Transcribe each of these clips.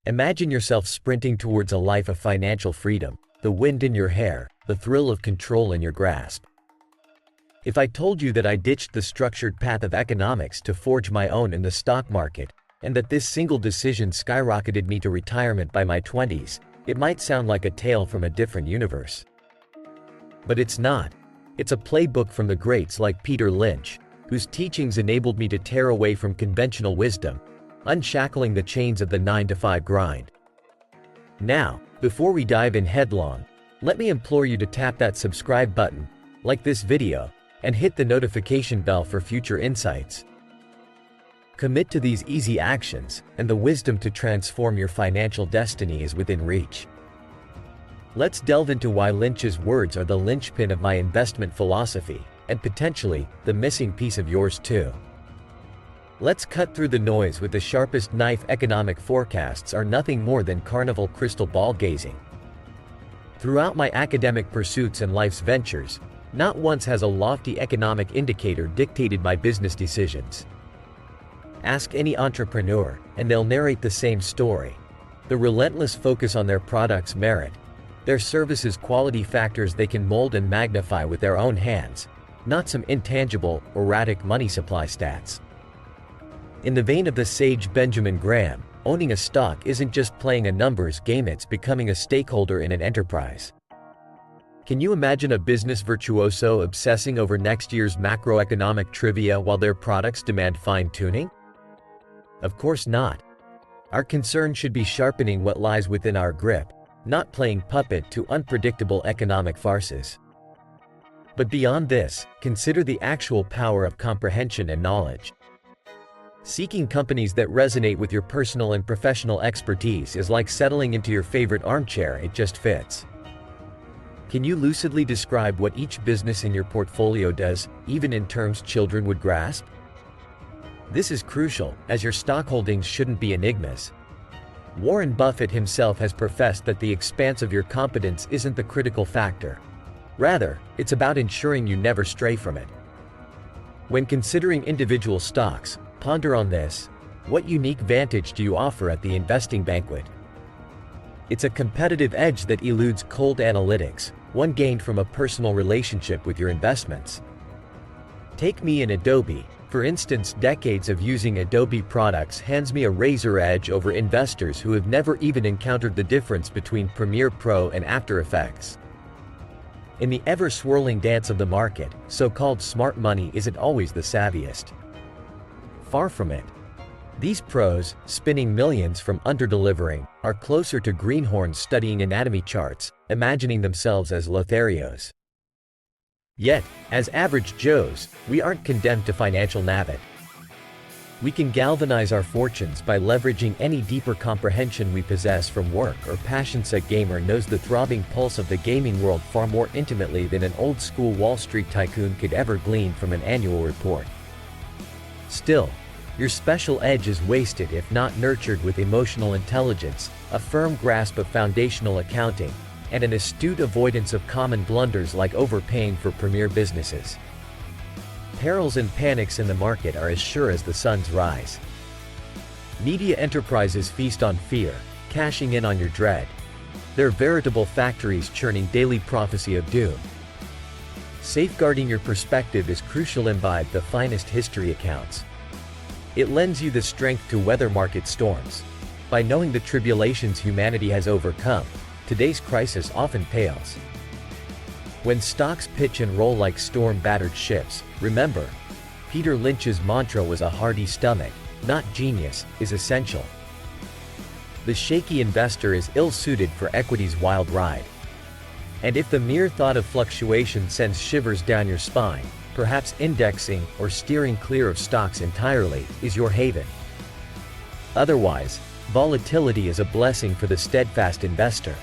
Imagine yourself sprinting towards a life of financial freedom, the wind in your hair, the thrill of control in your grasp. If I told you that I ditched the structured path of economics to forge my own in the stock market, and that this single decision skyrocketed me to retirement by my 20s, it might sound like a tale from a different universe. But it's not. It's a playbook from the greats like Peter Lynch, whose teachings enabled me to tear away from conventional wisdom, unshackling the chains of the 9-to-5 grind. Now, before we dive in headlong, let me implore you to tap that subscribe button, like this video, and hit the notification bell for future insights. Commit to these easy actions, and the wisdom to transform your financial destiny is within reach. Let's delve into why Lynch's words are the linchpin of my investment philosophy, and potentially, the missing piece of yours too. Let's cut through the noise with the sharpest knife. Economic forecasts are nothing more than carnival crystal ball gazing. Throughout my academic pursuits and life's ventures, not once has a lofty economic indicator dictated my business decisions. Ask any entrepreneur, and they'll narrate the same story. The relentless focus on their product's merit, their services' quality factors they can mold and magnify with their own hands, not some intangible, erratic money supply stats. In the vein of the sage Benjamin Graham, owning a stock isn't just playing a numbers game, it's becoming a stakeholder in an enterprise. Can you imagine a business virtuoso obsessing over next year's macroeconomic trivia while their products demand fine-tuning? Of course not. Our concern should be sharpening what lies within our grip, not playing puppet to unpredictable economic farces. But beyond this, consider the actual power of comprehension and knowledge. Seeking companies that resonate with your personal and professional expertise is like settling into your favorite armchair. It just fits. Can you lucidly describe what each business in your portfolio does, even in terms children would grasp? This is crucial, as your stock holdings shouldn't be enigmas. Warren Buffett himself has professed that the expanse of your competence isn't the critical factor. Rather, it's about ensuring you never stray from it. When considering individual stocks, ponder on this: what unique vantage do you offer at the investing banquet? It's a competitive edge that eludes cold analytics, one gained from a personal relationship with your investments. Take me in Adobe. For instance, decades of using Adobe products hands me a razor edge over investors who have never even encountered the difference between Premiere Pro and After Effects. In the ever-swirling dance of the market, so-called smart money isn't always the savviest. Far from it. These pros, spinning millions from underdelivering, are closer to greenhorns studying anatomy charts, imagining themselves as Lotharios. Yet, as average Joes, we aren't condemned to financial navet. We can galvanize our fortunes by leveraging any deeper comprehension we possess from work or passions. A gamer knows the throbbing pulse of the gaming world far more intimately than an old-school Wall Street tycoon could ever glean from an annual report. Still, your special edge is wasted if not nurtured with emotional intelligence, a firm grasp of foundational accounting, and an astute avoidance of common blunders like overpaying for premier businesses. Perils and panics in the market are as sure as the sun's rise. Media enterprises feast on fear, cashing in on your dread. They're veritable factories churning daily prophecy of doom. Safeguarding your perspective is crucial. Imbibe the finest history accounts. It lends you the strength to weather market storms. By knowing the tribulations humanity has overcome, today's crisis often pales. When stocks pitch and roll like storm-battered ships, remember, Peter Lynch's mantra was a hearty stomach, not genius, is essential. The shaky investor is ill-suited for equity's wild ride. And if the mere thought of fluctuation sends shivers down your spine, perhaps indexing or steering clear of stocks entirely is your haven. Otherwise, volatility is a blessing for the steadfast investor.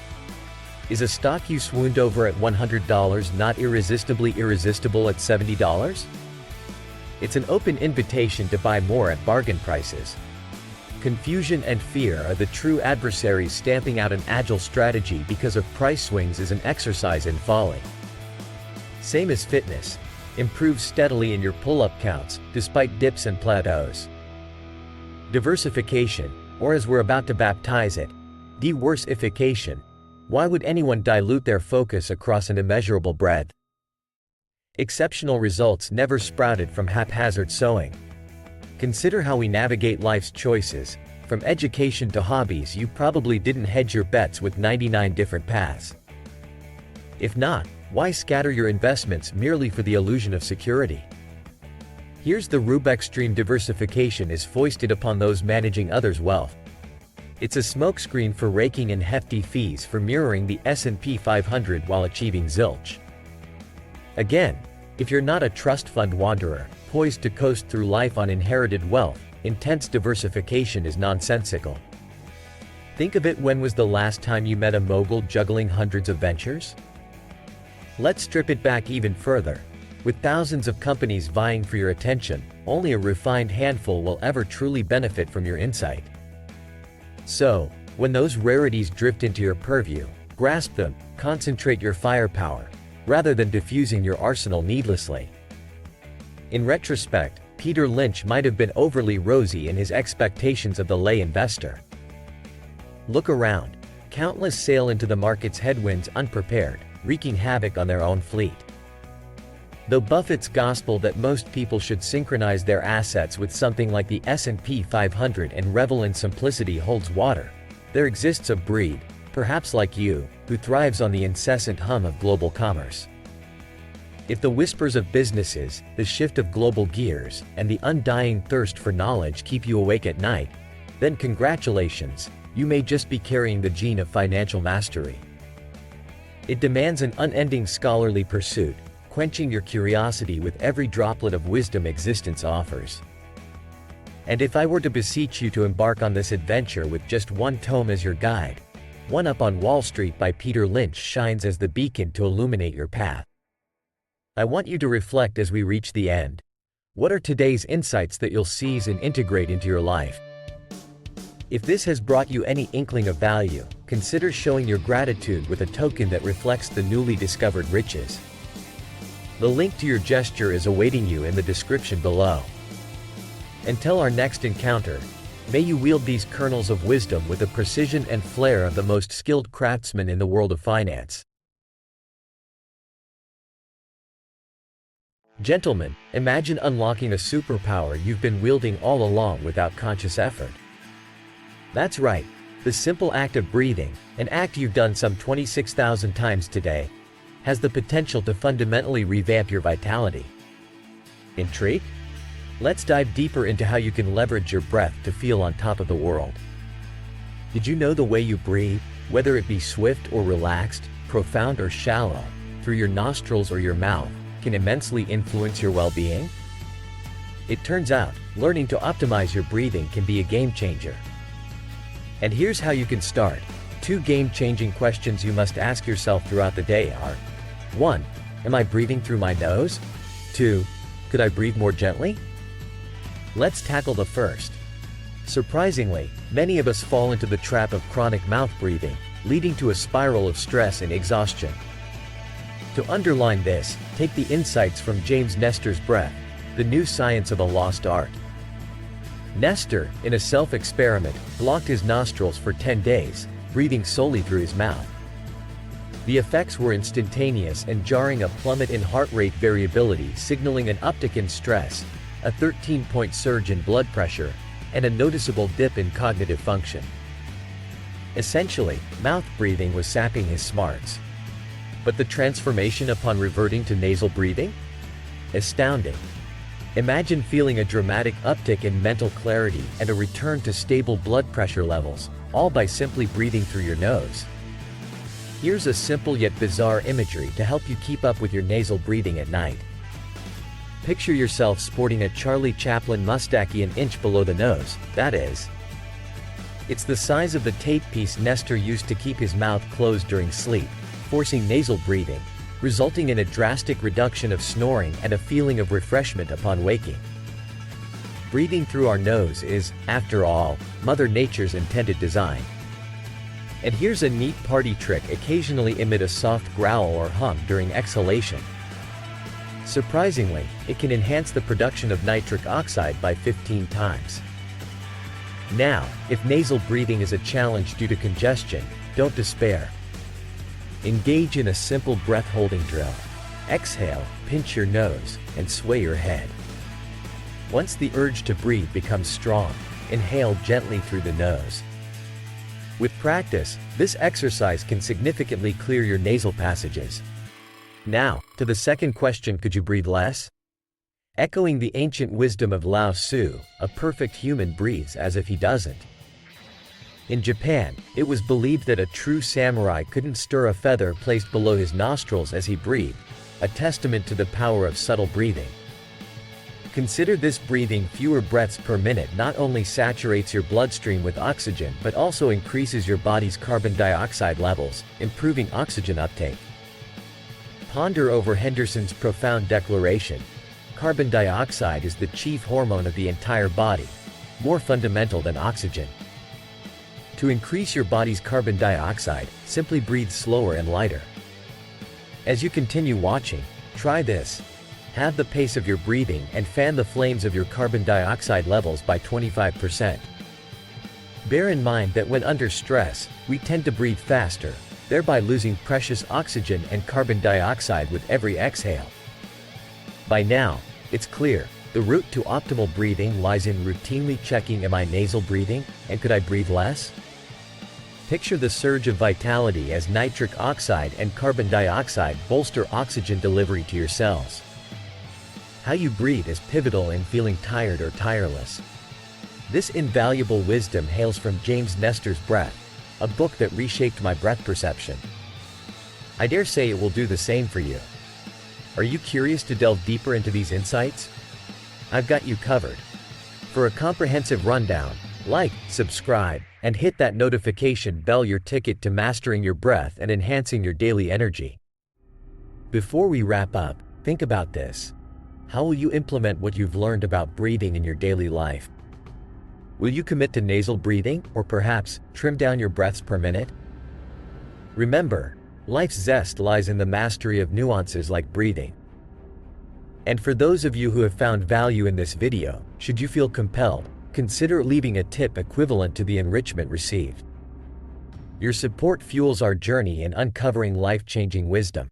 Is a stock you swooned over at $100 not irresistibly irresistible at $70? It's an open invitation to buy more at bargain prices. Confusion and fear are the true adversaries. Stamping out an agile strategy because of price swings is an exercise in folly. Same as fitness. Improve steadily in your pull-up counts, despite dips and plateaus. Diversification, or as we're about to baptize it, de-worsification. Why would anyone dilute their focus across an immeasurable breadth? Exceptional results never sprouted from haphazard sowing. Consider how we navigate life's choices. From education to hobbies, you probably didn't hedge your bets with 99 different paths. If not, why scatter your investments merely for the illusion of security? Here's the rube: extreme diversification is foisted upon those managing others' wealth. It's a smokescreen for raking in hefty fees for mirroring the S&P 500 while achieving zilch. Again, if you're not a trust fund wanderer, poised to coast through life on inherited wealth, intense diversification is nonsensical. Think of it: when was the last time you met a mogul juggling hundreds of ventures? Let's strip it back even further. With thousands of companies vying for your attention, only a refined handful will ever truly benefit from your insight. So, when those rarities drift into your purview, grasp them, concentrate your firepower, rather than diffusing your arsenal needlessly. In retrospect, Peter Lynch might have been overly rosy in his expectations of the lay investor. Look around. Countless sail into the market's headwinds unprepared, wreaking havoc on their own fleet. Though Buffett's gospel that most people should synchronize their assets with something like the S&P 500 and revel in simplicity holds water, there exists a breed, perhaps like you, who thrives on the incessant hum of global commerce. If the whispers of businesses, the shift of global gears, and the undying thirst for knowledge keep you awake at night, then congratulations, you may just be carrying the gene of financial mastery. It demands an unending scholarly pursuit, quenching your curiosity with every droplet of wisdom existence offers. And if I were to beseech you to embark on this adventure with just one tome as your guide, One Up on Wall Street by Peter Lynch shines as the beacon to illuminate your path. I want you to reflect as we reach the end. What are today's insights that you'll seize and integrate into your life? If this has brought you any inkling of value, consider showing your gratitude with a token that reflects the newly discovered riches. The link to your gesture is awaiting you in the description below. Until our next encounter, may you wield these kernels of wisdom with the precision and flair of the most skilled craftsman in the world of finance. Gentlemen, imagine unlocking a superpower you've been wielding all along without conscious effort. That's right, the simple act of breathing, an act you've done some 26,000 times today, has the potential to fundamentally revamp your vitality. Intrigued? Let's dive deeper into how you can leverage your breath to feel on top of the world. Did you know the way you breathe, whether it be swift or relaxed, profound or shallow, through your nostrils or your mouth, can immensely influence your well-being? It turns out, learning to optimize your breathing can be a game changer. And here's how you can start. 2 game-changing questions you must ask yourself throughout the day are: 1. Am I breathing through my nose? 2. Could I breathe more gently? Let's tackle the first. Surprisingly, many of us fall into the trap of chronic mouth breathing, leading to a spiral of stress and exhaustion. To underline this, take the insights from James Nestor's Breath, the new science of a lost art. Nestor, in a self-experiment, blocked his nostrils for 10 days, breathing solely through his mouth. The effects were instantaneous and jarring: a plummet in heart rate variability signaling an uptick in stress, a 13-point surge in blood pressure, and a noticeable dip in cognitive function. Essentially, mouth breathing was sapping his smarts. But the transformation upon reverting to nasal breathing? Astounding. Imagine feeling a dramatic uptick in mental clarity and a return to stable blood pressure levels, all by simply breathing through your nose. Here's a simple yet bizarre imagery to help you keep up with your nasal breathing at night. Picture yourself sporting a Charlie Chaplin mustache an inch below the nose, that is. It's the size of the tape piece Nestor used to keep his mouth closed during sleep, forcing nasal breathing, resulting in a drastic reduction of snoring and a feeling of refreshment upon waking. Breathing through our nose is, after all, Mother Nature's intended design. And here's a neat party trick: occasionally emit a soft growl or hum during exhalation. Surprisingly, it can enhance the production of nitric oxide by 15 times. Now, if nasal breathing is a challenge due to congestion, don't despair. Engage in a simple breath-holding drill. Exhale, pinch your nose, and sway your head. Once the urge to breathe becomes strong, inhale gently through the nose. With practice, this exercise can significantly clear your nasal passages. Now, to the second question: could you breathe less? Echoing the ancient wisdom of Lao Tzu, a perfect human breathes as if he doesn't. In Japan, it was believed that a true samurai couldn't stir a feather placed below his nostrils as he breathed, a testament to the power of subtle breathing. Consider this: breathing fewer breaths per minute not only saturates your bloodstream with oxygen but also increases your body's carbon dioxide levels, improving oxygen uptake. Ponder over Henderson's profound declaration: carbon dioxide is the chief hormone of the entire body, more fundamental than oxygen. To increase your body's carbon dioxide, simply breathe slower and lighter. As you continue watching, try this. Have the pace of your breathing and fan the flames of your carbon dioxide levels by 25%. Bear in mind that when under stress, we tend to breathe faster, thereby losing precious oxygen and carbon dioxide with every exhale. By now, it's clear, the route to optimal breathing lies in routinely checking: am I nasal breathing, and could I breathe less? Picture the surge of vitality as nitric oxide and carbon dioxide bolster oxygen delivery to your cells. How you breathe is pivotal in feeling tired or tireless. This invaluable wisdom hails from James Nestor's Breath, a book that reshaped my breath perception. I dare say it will do the same for you. Are you curious to delve deeper into these insights? I've got you covered. For a comprehensive rundown, like, subscribe, and hit that notification bell, your ticket to mastering your breath and enhancing your daily energy. Before we wrap up, think about this. How will you implement what you've learned about breathing in your daily life? Will you commit to nasal breathing, or perhaps trim down your breaths per minute? Remember, life's zest lies in the mastery of nuances like breathing. And for those of you who have found value in this video, should you feel compelled, consider leaving a tip equivalent to the enrichment received. Your support fuels our journey in uncovering life-changing wisdom.